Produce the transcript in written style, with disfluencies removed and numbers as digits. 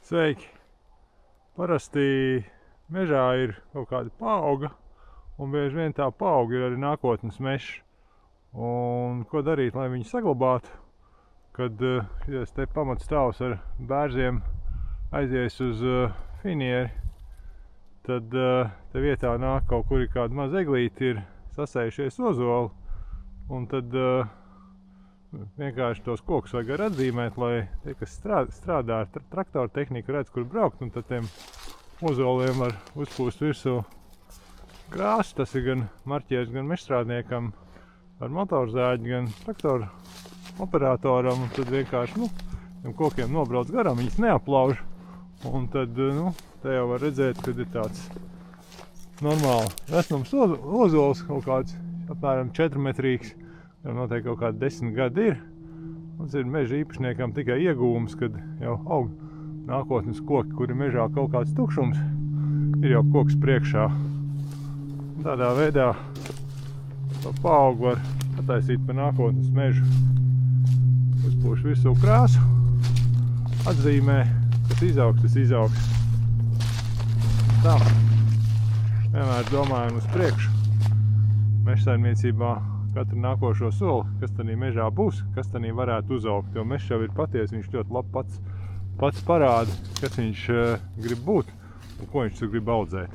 Sveiki! Parasti mežā ir kaut kāda paauga, un bieži vien tā paauga ir arī nākotnes mežs. Un ko darīt, lai viņu saglabātu, kad šis te pamatstāvs ar bērziem aizies uz finieri, tad te vietā nāk kaut kur ir kāda maza eglīte, ir sasējušies ozoli, un tad vienkārši tos kokus vajag arī atzīmēt, lai tie, kas strādā ar traktoru tehniku, redz, kur braukt, un tad tiem ozoliem var uzpūst virsū krāsu. Tas ir gan marķieris, gan mežstrādniekam ar motorzāģi, gan traktoru operatoram, un tad vienkārši, tiem kokiem nobrauc garām, viņas neaplauž, un tad, te jau var redzēt, kad ir tāds normāli vesnums ozols, kaut kāds apmēram 4 metrīgs, jau noteikti kaut kādi 10 gadi ir. Mums ir meža īpašniekam tikai iegūms, kad jau aug nākotnes koki, kuri mežā kaut kāds tukšums, ir jau koks priekšā. Tādā veidā to paaugu var attaisīt par nākotnes mežu. Uzpūš virsū krāsu, atzīmē, kas izaugs, tas izaugs. Tā, vienmēr domājam uz priekšu. Mežsaimniecībā katru nākošo soli, kas tanī mežā būs, kas tanī varētu uzaugt, jo mežs jau ir patiesi, viņš ļoti labi pats parāda, kas viņš grib būt un ko viņš tur grib audzēt.